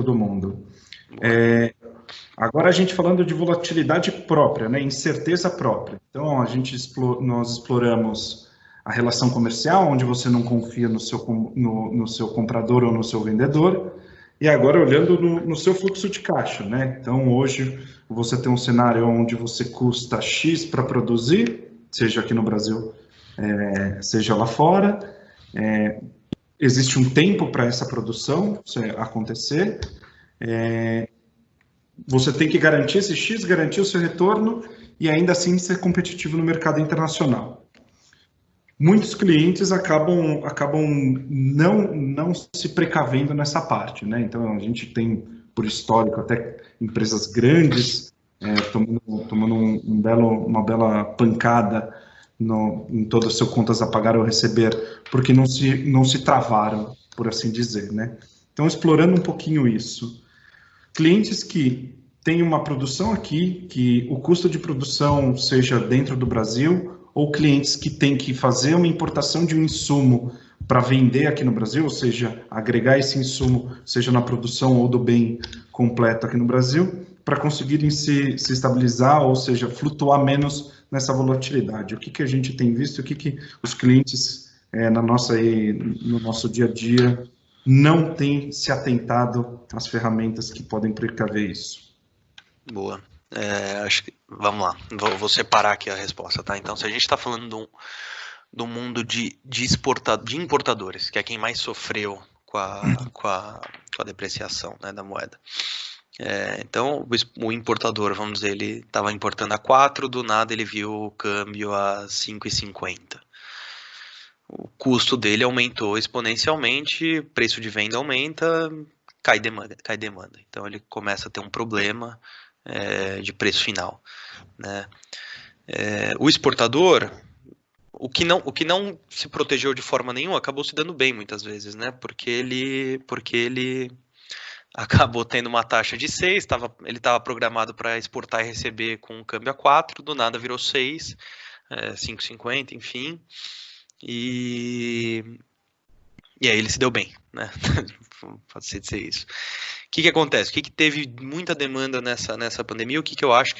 todo mundo. Boa. Agora a gente falando de volatilidade própria, né, incerteza própria. Então nós exploramos a relação comercial, onde você não confia no seu comprador ou no seu vendedor, e agora olhando no seu fluxo de caixa, né? Então hoje você tem um cenário onde você custa X para produzir, seja aqui no Brasil, seja lá fora. Existe um tempo para essa produção acontecer. Você tem que garantir esse X, garantir o seu retorno e ainda assim ser competitivo no mercado internacional. Muitos clientes acabam não se precavendo nessa parte, né? Então a gente tem, por histórico, até empresas grandes tomando uma bela pancada em todas as suas contas a pagar ou receber, porque não se travaram, por assim dizer, né? Então, explorando um pouquinho isso. Clientes que têm uma produção aqui, que o custo de produção seja dentro do Brasil, ou clientes que têm que fazer uma importação de um insumo para vender aqui no Brasil, ou seja, agregar esse insumo, seja na produção ou do bem completo aqui no Brasil, para conseguirem se estabilizar, ou seja, flutuar menos nessa volatilidade. O que a gente tem visto, o que os clientes no nosso dia a dia não têm se atentado às ferramentas que podem precaver isso. Boa. Acho que, vamos lá, vou separar aqui a resposta, tá? Então, se a gente está falando do mundo de importadores, que é quem mais sofreu com a depreciação, né, da moeda. Então, o importador, vamos dizer, ele estava importando a 4, do nada ele viu o câmbio a 5,50. O custo dele aumentou exponencialmente, preço de venda aumenta, cai demanda. Então, ele começa a ter um problema de preço final, né? O exportador, o que não se protegeu de forma nenhuma, acabou se dando bem muitas vezes, né? Porque ele acabou tendo uma taxa de 6, ele estava programado para exportar e receber com um câmbio a 4, do nada virou 6, 5,50, enfim. E aí ele se deu bem, né? Pode ser dizer isso. O que acontece? O que teve muita demanda nessa pandemia? O que eu acho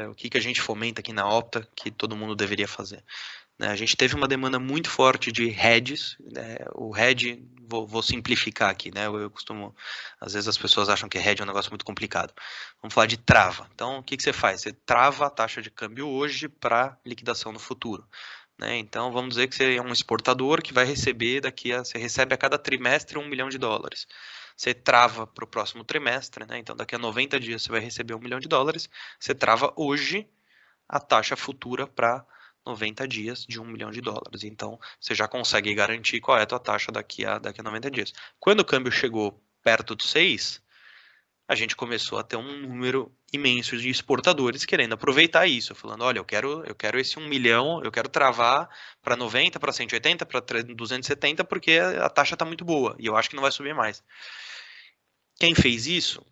o que a gente fomenta aqui na Opta, que todo mundo deveria fazer? A gente teve uma demanda muito forte de hedges. O hedge, vou simplificar aqui, né? Eu costumo, às vezes as pessoas acham que hedge é um negócio muito complicado. Vamos falar de trava. Então, o que você faz? Você trava a taxa de câmbio hoje para liquidação no futuro. Então, vamos dizer que você é um exportador que vai receber você recebe a cada trimestre $1 milhão. Você trava para o próximo trimestre, né? Então daqui a 90 dias você vai receber $1 milhão. Você trava hoje a taxa futura para 90 dias de $1 milhão. Então você já consegue garantir qual é a tua taxa daqui a 90 dias. Quando o câmbio chegou perto de 6, a gente começou a ter um número imenso de exportadores querendo aproveitar isso, falando, olha, eu quero esse 1 milhão, eu quero travar para 90, para 180, para 270, porque a taxa está muito boa e eu acho que não vai subir mais. Quem fez isso,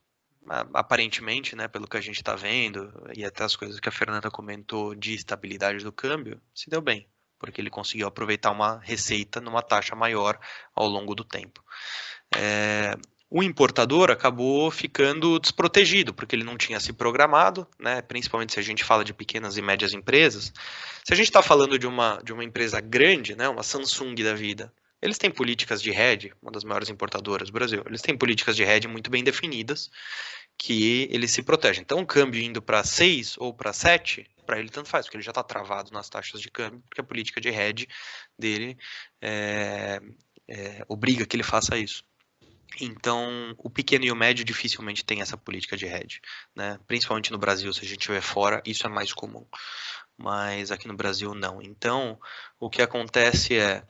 aparentemente, né, pelo que a gente está vendo, e até as coisas que a Fernanda comentou de estabilidade do câmbio, se deu bem, porque ele conseguiu aproveitar uma receita numa taxa maior ao longo do tempo. O importador acabou ficando desprotegido, porque ele não tinha se programado, né? Principalmente se a gente fala de pequenas e médias empresas. Se a gente está falando de uma empresa grande, né? Uma Samsung da vida, eles têm políticas de hedge, uma das maiores importadoras do Brasil, eles têm políticas de hedge muito bem definidas, que eles se protegem. Então, o câmbio indo para 6 ou para 7, para ele tanto faz, porque ele já está travado nas taxas de câmbio, porque a política de hedge dele obriga que ele faça isso. Então, o pequeno e o médio dificilmente tem essa política de hedge, né? Principalmente no Brasil, se a gente estiver fora, isso é mais comum. Mas aqui no Brasil, não. Então, o que acontece é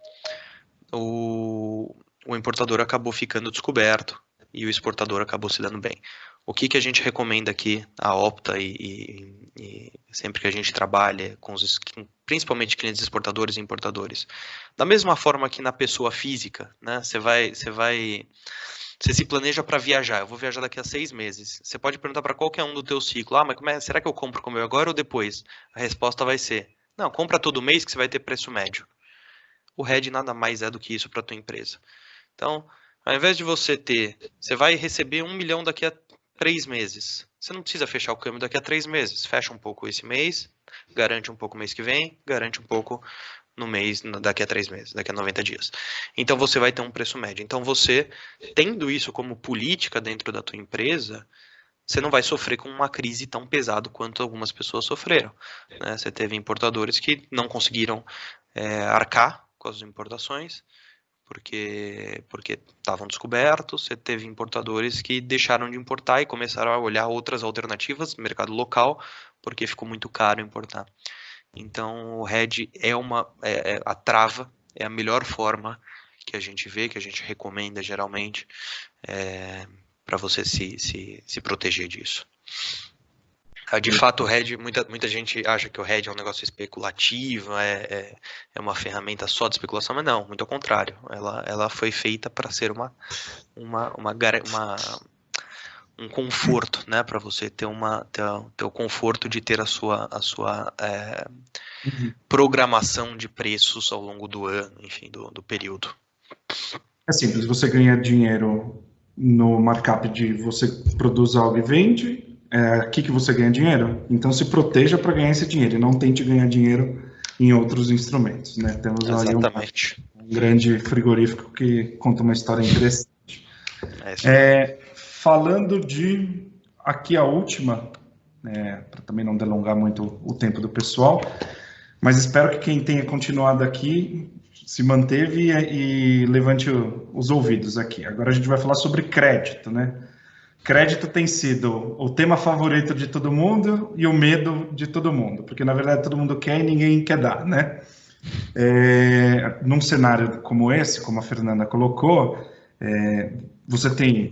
o importador acabou ficando descoberto e o exportador acabou se dando bem. O que a gente recomenda aqui, a Opta, e sempre que a gente trabalha com principalmente clientes exportadores e importadores, da mesma forma que na pessoa física, né? Você se planeja para viajar. Eu vou viajar daqui a 6 meses. Você pode perguntar para qualquer um do teu ciclo, mas será que eu compro com o meu agora ou depois? A resposta vai ser, não, compra todo mês que você vai ter preço médio. O hedge nada mais é do que isso para a tua empresa. Então, Ao invés de você vai receber 1 milhão daqui a 3 meses. Você não precisa fechar o câmbio daqui a 3 meses. Fecha um pouco esse mês, garante um pouco o mês que vem, garante um pouco no mês, daqui a 3 meses, daqui a 90 dias. Então você vai ter um preço médio. Então você, tendo isso como política dentro da tua empresa, você não vai sofrer com uma crise tão pesada quanto algumas pessoas sofreram, né? Você teve importadores que não conseguiram arcar com as importações, porque estavam descobertos. Você teve importadores que deixaram de importar e começaram a olhar outras alternativas, mercado local, porque ficou muito caro importar. Então, o hedge a trava, é a melhor forma que a gente vê, que a gente recomenda geralmente, para você se proteger disso. De fato, o hedge, muita gente acha que o hedge é um negócio especulativo, é uma ferramenta só de especulação, mas não, muito ao contrário. Ela foi feita para ser um conforto, né, para você ter o conforto de ter a sua programação de preços ao longo do ano, enfim, do período. É simples, você ganha dinheiro no markup de você produz algo e vende, aqui que você ganha dinheiro. Então se proteja para ganhar esse dinheiro e não tente ganhar dinheiro em outros instrumentos, né? Temos aí um grande frigorífico que conta uma história interessante. Falando aqui a última, para também não delongar muito o tempo do pessoal, mas espero que quem tenha continuado aqui se manteve e levante os ouvidos aqui. Agora a gente vai falar sobre crédito, né? Crédito tem sido o tema favorito de todo mundo e o medo de todo mundo, porque na verdade todo mundo quer e ninguém quer dar, né? Num cenário como esse, como a Fernanda colocou, você tem